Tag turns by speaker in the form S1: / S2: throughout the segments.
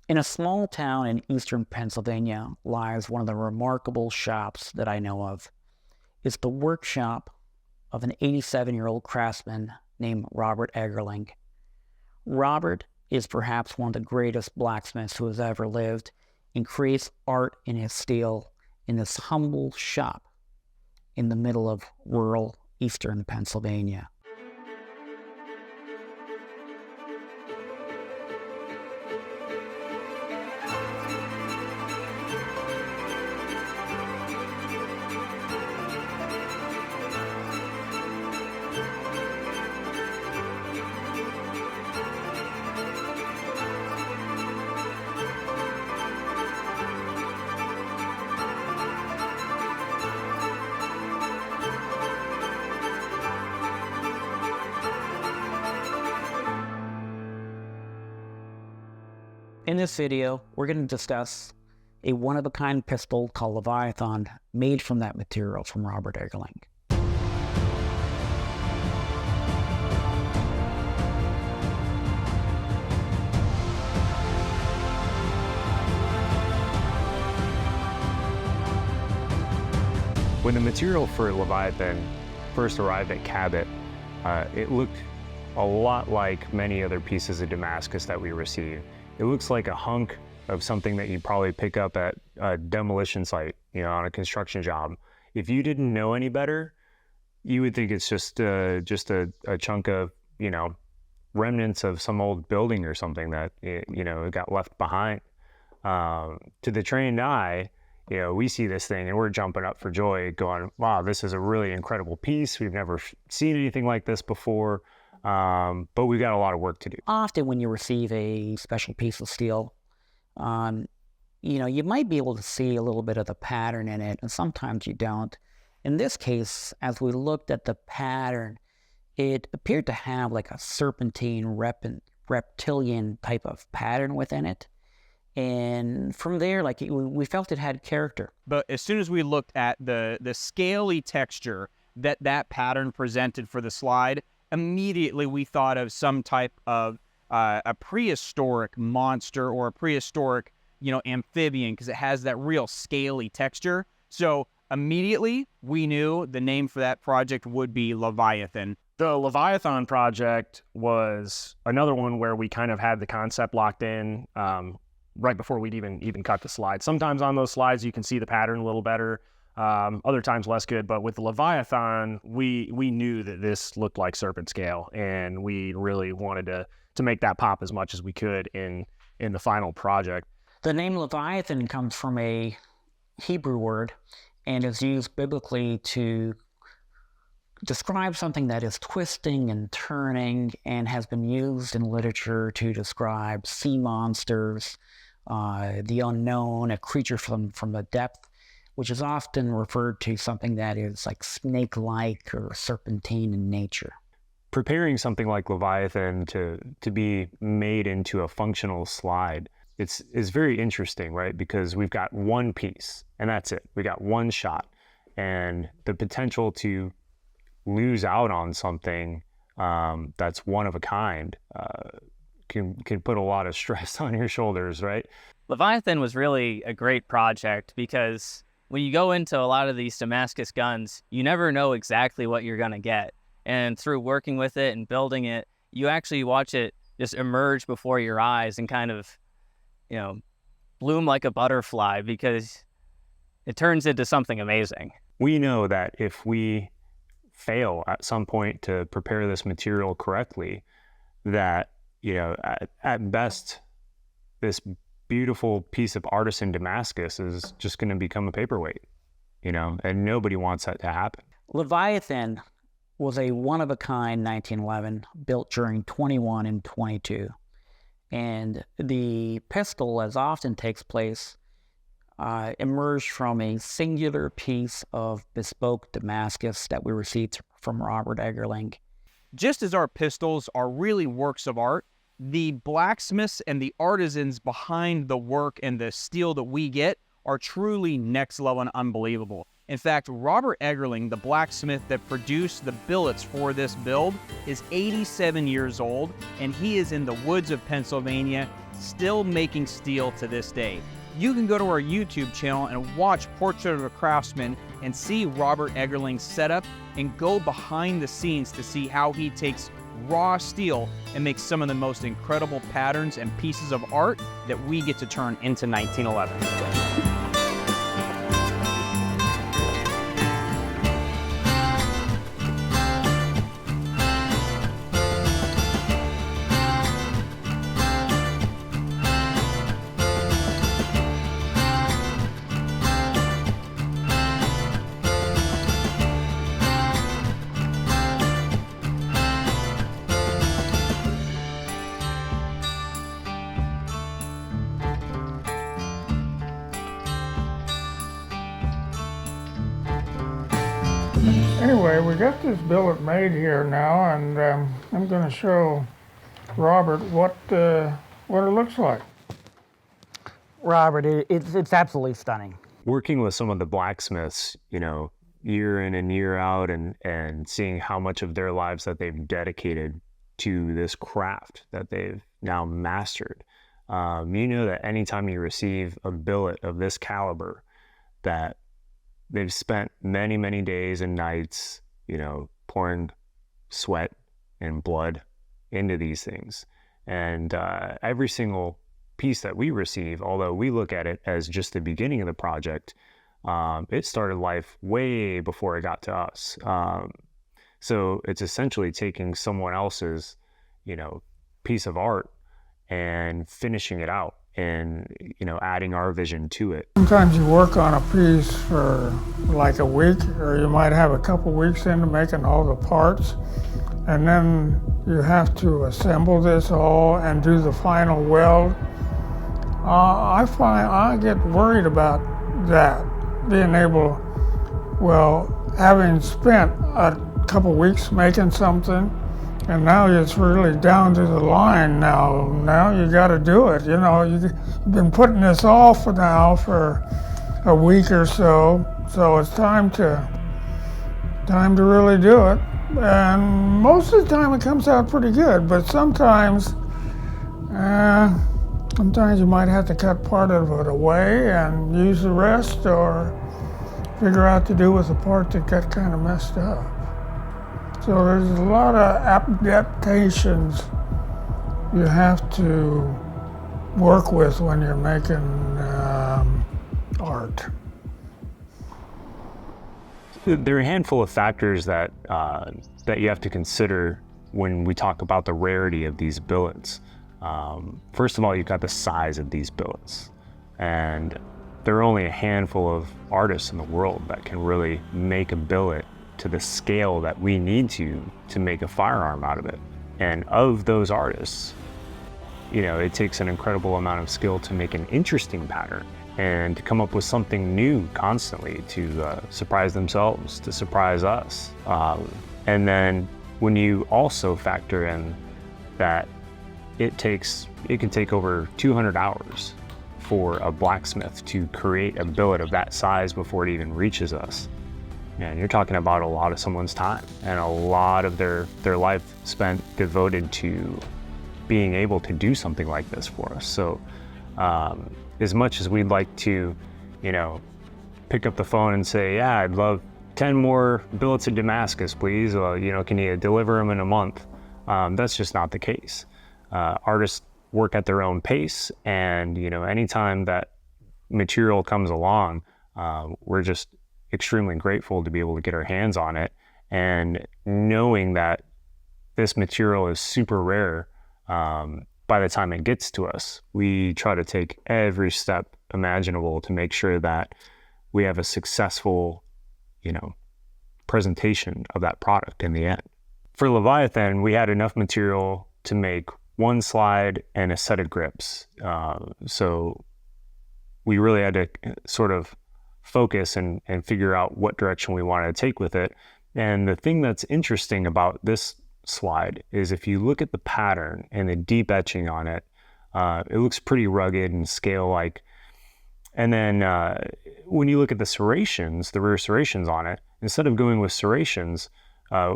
S1: In a small town in eastern Pennsylvania lies one of the remarkable shops that I know of. It's the workshop of an 87-year-old craftsman named Robert Eggerling. Robert is perhaps one of the greatest blacksmiths who has ever lived and creates art in his steel in this humble shop in the middle of rural eastern Pennsylvania. In this video, we're going to discuss a one-of-a-kind pistol called Leviathan, made from that material from Robert Eggerling.
S2: When the material for Leviathan first arrived at Cabot, it looked a lot like many other pieces of Damascus that we received. It looks like a hunk of something that you'd probably pick up at a demolition site, on a construction job. If you didn't know any better, you would think it's just a chunk of, remnants of some old building or something that, it got left behind. To the trained eye, we see this thing and we're jumping up for joy going, wow, this is a really incredible piece. We've never seen anything like this before. But we've got a lot of work to do.
S1: Often when you receive a special piece of steel, you might be able to see a little bit of the pattern in it, and sometimes you don't. In this case, as we looked at the pattern, it appeared to have like a serpentine reptilian type of pattern within it. And from there, we felt it had character.
S3: But as soon as we looked at the scaly texture that pattern presented for the slide, immediately we thought of some type of a prehistoric monster or a prehistoric, amphibian, because it has that real scaly texture. So immediately we knew the name for that project would be Leviathan.
S2: The Leviathan project was another one where we kind of had the concept locked in right before we'd even cut the slide. Sometimes on those slides you can see the pattern a little better. Other times less good, but with the Leviathan, we knew that this looked like serpent scale, and we really wanted to make that pop as much as we could in the final project.
S1: The name Leviathan comes from a Hebrew word and is used biblically to describe something that is twisting and turning, and has been used in literature to describe sea monsters, the unknown, a creature from the depth, which is often referred to something that is like snake-like or serpentine in nature.
S2: Preparing something like Leviathan to be made into a functional slide, is very interesting, right? Because we've got one piece, and that's it. We got one shot, and the potential to lose out on something that's one of a kind can put a lot of stress on your shoulders, right?
S4: Leviathan was really a great project because when you go into a lot of these Damascus guns, you never know exactly what you're going to get. And through working with it and building it, you actually watch it just emerge before your eyes and kind of, bloom like a butterfly, because it turns into something amazing.
S2: We know that if we fail at some point to prepare this material correctly, that, at best, this beautiful piece of artisan Damascus is just going to become a paperweight, and nobody wants that to happen.
S1: Leviathan was a one-of-a-kind 1911 built during 21 and 22. And the pistol, as often takes place, emerged from a singular piece of bespoke Damascus that we received from Robert Eggerling.
S3: Just as our pistols are really works of art, the blacksmiths and the artisans behind the work and the steel that we get are truly next level and unbelievable. In fact, Robert Eggerling, the blacksmith that produced the billets for this build, is 87 years old, and he is in the woods of Pennsylvania still making steel to this day. You can go to our YouTube channel and watch Portrait of a Craftsman and see Robert Eggerling's setup and go behind the scenes to see how he takes raw steel and makes some of the most incredible patterns and pieces of art that we get to turn into 1911.
S5: Anyway, we got this billet made here now, and I'm going to show Robert what it looks like.
S1: Robert, it's absolutely stunning.
S2: Working with some of the blacksmiths, you know, year in and year out, and seeing how much of their lives that they've dedicated to this craft that they've now mastered. You know that anytime you receive a billet of this caliber, that they've spent many, many days and nights, you know, pouring sweat and blood into these things. And every single piece that we receive, although we look at it as just the beginning of the project, it started life way before it got to us. So it's essentially taking someone else's, you know, piece of art and finishing it out and, you know, adding our vision to it.
S5: Sometimes you work on a piece for like a week, or you might have a couple weeks into making all the parts, and then you have to assemble this all and do the final weld. I get worried about that, being able, well, having spent a couple weeks making something, and now it's really down to the line now. Now you got to do it. You know, you've been putting this off now for a week or so, so it's time to really do it. And most of the time it comes out pretty good, but sometimes you might have to cut part of it away and use the rest, or figure out to do with the part that got kind of messed up. So there's a lot of adaptations you have to work with when you're making art.
S2: There are a handful of factors that you have to consider when we talk about the rarity of these billets. First of all, you've got the size of these billets, and there are only a handful of artists in the world that can really make a billet to the scale that we need to make a firearm out of it. And of those artists, you know, it takes an incredible amount of skill to make an interesting pattern and to come up with something new constantly, to surprise themselves, to surprise us. And then when you also factor in that it can take over 200 hours for a blacksmith to create a billet of that size before it even reaches us. And you're talking about a lot of someone's time and a lot of their life spent devoted to being able to do something like this for us. So as much as we'd like to, you know, pick up the phone and say, yeah, I'd love 10 more billets of Damascus, please. You know, can you deliver them in a month? That's just not the case. Artists work at their own pace, and, you know, anytime that material comes along, we're just extremely grateful to be able to get our hands on it, and knowing that this material is super rare. By the time it gets to us, we try to take every step imaginable to make sure that we have a successful, you know, presentation of that product in the end. For Leviathan, we had enough material to make one slide and a set of grips. So we really had to sort of focus and figure out what direction we wanted to take with it. And the thing that's interesting about this slide is if you look at the pattern and the deep etching on it, it looks pretty rugged and scale-like. And then when you look at the serrations, the rear serrations on it, instead of going with serrations,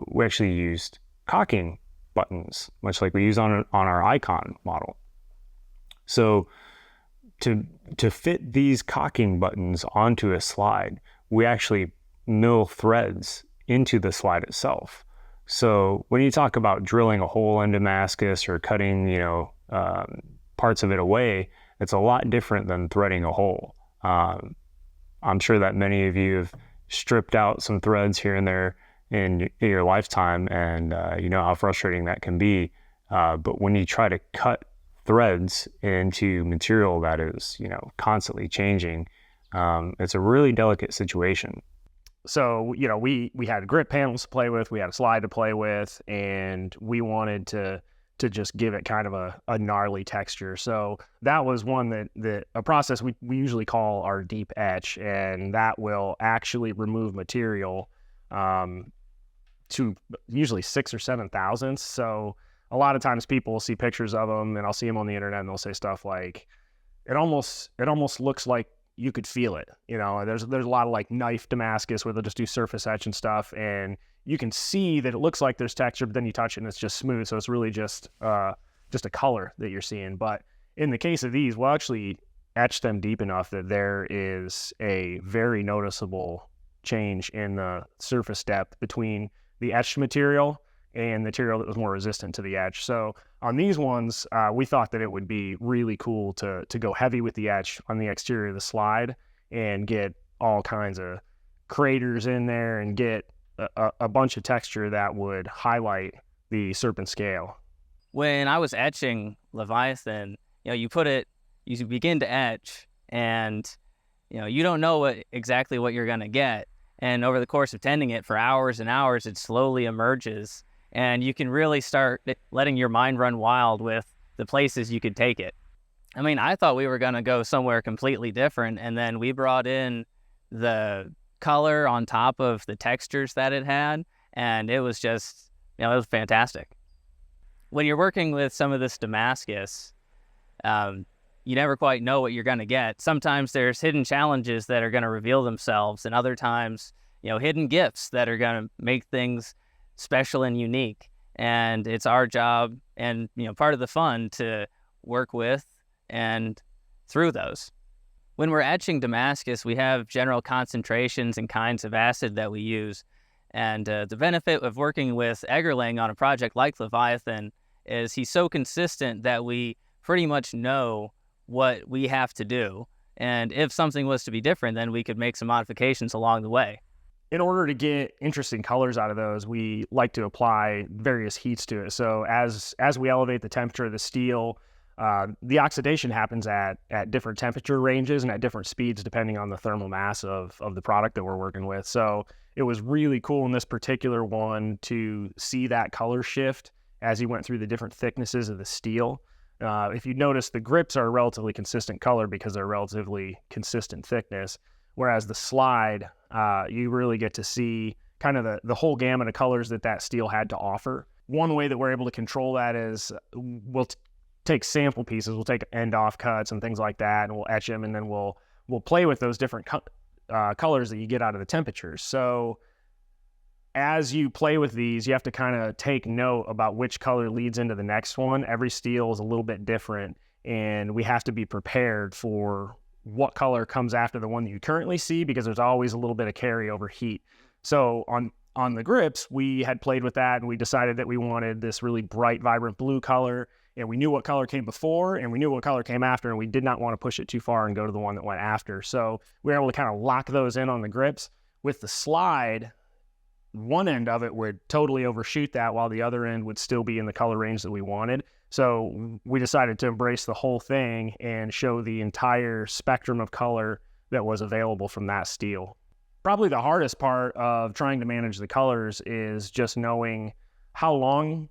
S2: we actually used cocking buttons, much like we use on our icon model. So to fit these cocking buttons onto a slide, we actually mill threads into the slide itself. So when you talk about drilling a hole in Damascus or cutting, parts of it away, it's a lot different than threading a hole. I'm sure that many of you have stripped out some threads here and there in your lifetime, and you know how frustrating that can be. But when you try to cut threads into material that is, constantly changing, it's a really delicate situation.
S6: So, we had grip panels to play with, we had a slide to play with, and we wanted to just give it kind of a gnarly texture. So that was one a process we usually call our deep etch, and that will actually remove material to usually 6 or 7 thousandths. So a lot of times people will see pictures of them, and I'll see them on the internet, and they'll say stuff like, it almost looks like you could feel it. There's a lot of like knife Damascus where they'll just do surface etch and stuff, and you can see that it looks like there's texture, but then you touch it and it's just smooth. So it's really just a color that you're seeing. But in the case of these, we'll actually etch them deep enough that there is a very noticeable change in the surface depth between the etched material and material that was more resistant to the etch. So on these ones, we thought that it would be really cool to go heavy with the etch on the exterior of the slide and get all kinds of craters in there and get a bunch of texture that would highlight the serpent scale.
S4: When I was etching Leviathan, you begin to etch, and you don't know exactly what you're going to get. And over the course of tending it for hours and hours, it slowly emerges, and you can really start letting your mind run wild with the places you could take it. I mean, I thought we were going to go somewhere completely different, and then we brought in the color on top of the textures that it had, and it was just, it was fantastic. When you're working with some of this Damascus, you never quite know what you're going to get. Sometimes there's hidden challenges that are going to reveal themselves, and other times, hidden gifts that are going to make things special and unique. And it's our job and, part of the fun to work with and through those. When we're etching Damascus, we have general concentrations and kinds of acid that we use. And the benefit of working with Eggerling on a project like Leviathan is he's so consistent that we pretty much know what we have to do. And if something was to be different, then we could make some modifications along the way.
S6: In order to get interesting colors out of those, we like to apply various heats to it. So as we elevate the temperature of the steel, the oxidation happens at different temperature ranges and at different speeds depending on the thermal mass of the product that we're working with. So it was really cool in this particular one to see that color shift as you went through the different thicknesses of the steel. If you notice, the grips are a relatively consistent color because they're relatively consistent thickness, whereas the slide, you really get to see kind of the whole gamut of colors that steel had to offer. One way that we're able to control that is we'll take sample pieces, we'll take end off cuts and things like that, and we'll etch them, and then we'll play with those different colors that you get out of the temperatures. So as you play with these, you have to kind of take note about which color leads into the next one. Every steel is a little bit different, and we have to be prepared for what color comes after the one that you currently see, because there's always a little bit of carryover heat. So on the grips, we had played with that, and we decided that we wanted this really bright, vibrant blue color, and we knew what color came before, and we knew what color came after, and we did not want to push it too far and go to the one that went after. So we were able to kind of lock those in on the grips. With the slide, one end of it would totally overshoot that, while the other end would still be in the color range that we wanted. So we decided to embrace the whole thing and show the entire spectrum of color that was available from that steel. Probably the hardest part of trying to manage the colors is just knowing how long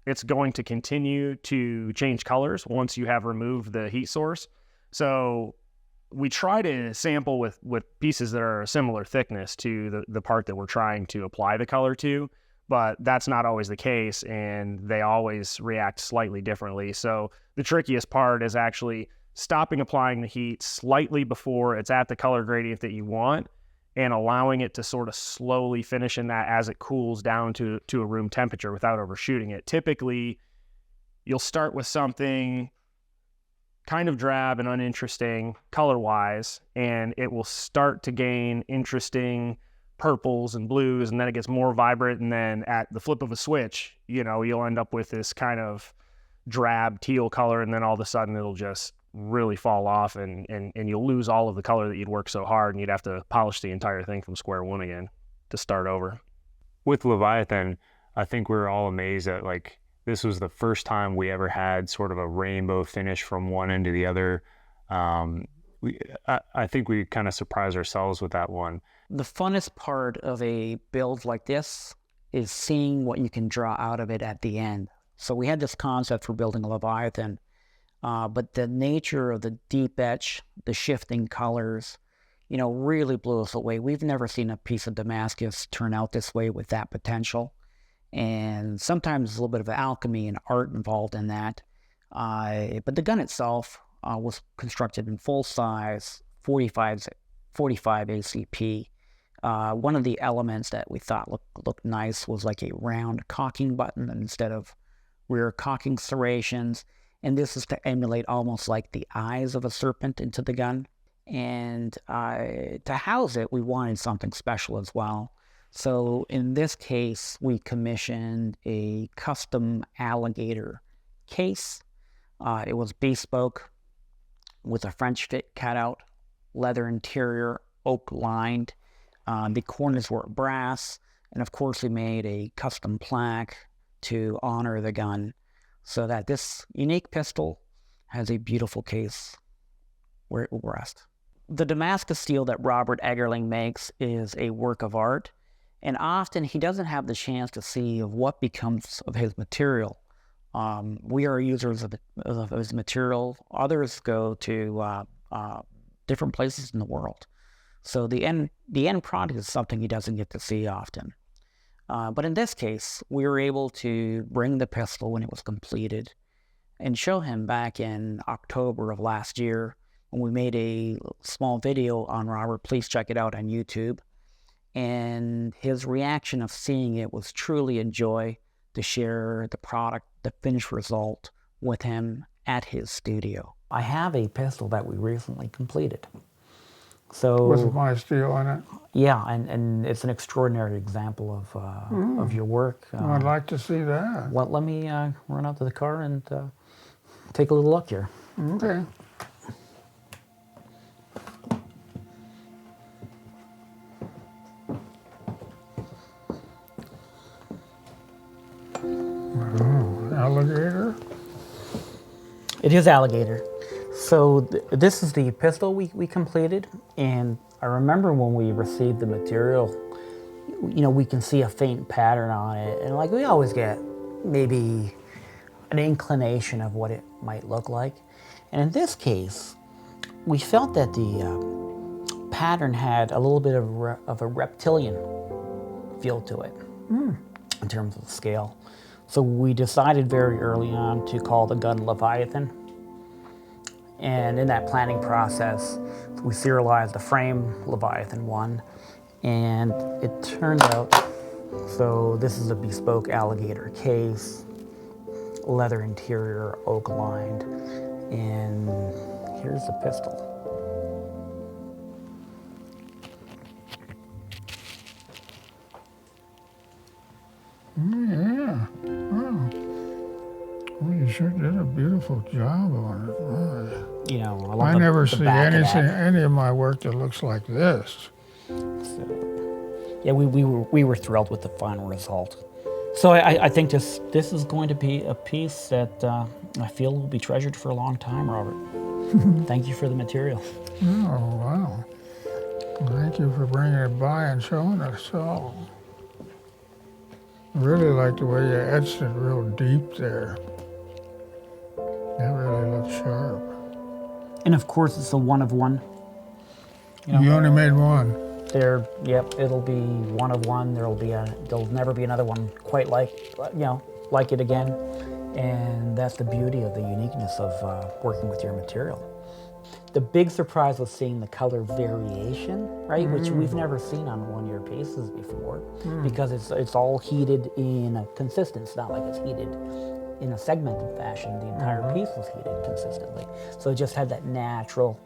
S6: it's going to continue to change colors once you have removed the heat source. So we try to sample with pieces that are a similar thickness to the part that we're trying to apply the color to, but that's not always the case, and they always react slightly differently. So the trickiest part is actually stopping applying the heat slightly before it's at the color gradient that you want, and allowing it to sort of slowly finish in that as it cools down to a room temperature without overshooting it. Typically, you'll start with something kind of drab and uninteresting color-wise, and it will start to gain interesting purples and blues, and then it gets more vibrant, and then at the flip of a switch, you'll end up with this kind of drab teal color, and then all of a sudden it'll just really fall off, and you'll lose all of the color that you'd worked so hard, and you'd have to polish the entire thing from square one again to start over.
S2: With Leviathan, I think we were all amazed that this was the first time we ever had sort of a rainbow finish from one end to the other. I think we kind of surprised ourselves with that one.
S1: The funnest part of a build like this is seeing what you can draw out of it at the end. So we had this concept for building a Leviathan, but the nature of the deep etch, the shifting colors, really blew us away. We've never seen a piece of Damascus turn out this way with that potential. And sometimes there's a little bit of alchemy and art involved in that. But the gun itself was constructed in full size, 45 ACP. One of the elements that we thought looked nice was like a round cocking button instead of rear cocking serrations. And this is to emulate almost like the eyes of a serpent into the gun. And to house it, we wanted something special as well. So in this case, we commissioned a custom alligator case. It was bespoke with a French fit cutout, leather interior, oak lined. The corners were brass. And of course, we made a custom plaque to honor the gun so that this unique pistol has a beautiful case where it will rest. The Damascus steel that Robert Eggerling makes is a work of art. And often he doesn't have the chance to see of what becomes of his material. We are users of his material. Others go to different places in the world. So the end product is something he doesn't get to see often. But in this case, we were able to bring the pistol when it was completed and show him back in October of last year when we made a small video on Robert. Please check it out on YouTube. And his reaction of seeing it was truly a joy to share the product, the finished result, with him at his studio. I have a pistol that we recently completed. So
S5: With my steel in it.
S1: yeah, and it's an extraordinary example of your work.
S5: I'd like to see that.
S1: Well, let me run out to the car and take a little look here.
S5: Okay. Alligator?
S1: It is alligator. So this is the pistol we completed, and I remember when we received the material, we can see a faint pattern on it, and we always get maybe an inclination of what it might look like. And in this case, we felt that the pattern had a little bit of a reptilian feel to it in terms of scale. So we decided very early on to call the gun Leviathan. And in that planning process, we serialized the frame Leviathan 1, and it turned out, so this is a bespoke alligator case, leather interior, oak lined, and here's the pistol.
S5: Yeah. Wow. Well, you sure did a beautiful job on it. Really.
S1: I love
S5: I never
S1: the
S5: see
S1: back of
S5: anything,
S1: that.
S5: any of my work that looks like this.
S1: So, yeah, we were thrilled with the final result. So I think this is going to be a piece that I feel will be treasured for a long time, Robert. Thank you for the material.
S5: Oh, wow. Thank you for bringing it by and showing us all. I really like the way you etched it real deep there. That really looks sharp.
S1: And of course, it's a one of one.
S5: You only made one.
S1: It'll be one of one. There'll never be another one quite like it again. And that's the beauty of the uniqueness of working with your material. The big surprise was seeing the color variation, right? Which we've never seen on one of your pieces before, because it's all heated in a consistent. It's not like it's heated in a segmented fashion. The entire piece was heated consistently. So it just had that natural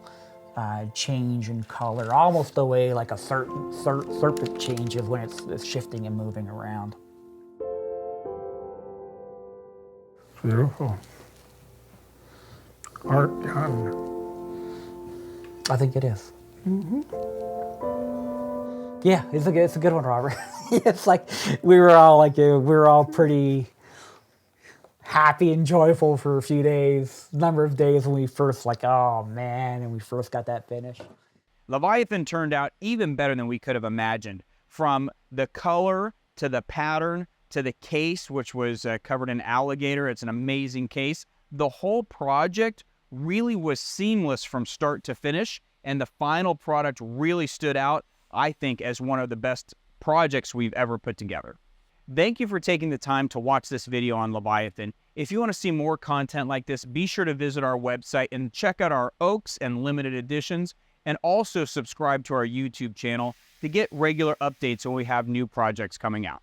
S1: change in color, almost the way like a serpent changes when it's shifting and moving around.
S5: Beautiful. Art gun.
S1: I think it is. Yeah, it's a good one, Robert. It's like we were all pretty happy and joyful for a few days, number of days when we first oh man, and we first got that finished.
S3: Leviathan turned out even better than we could have imagined. From the color to the pattern to the case, which was covered in alligator. It's an amazing case. The whole project really was seamless from start to finish, and the final product really stood out, I think, as one of the best projects we've ever put together. Thank you for taking the time to watch this video on Leviathan. If you want to see more content like this, be sure to visit our website and check out our Oaks and limited editions, and also subscribe to our YouTube channel to get regular updates when we have new projects coming out.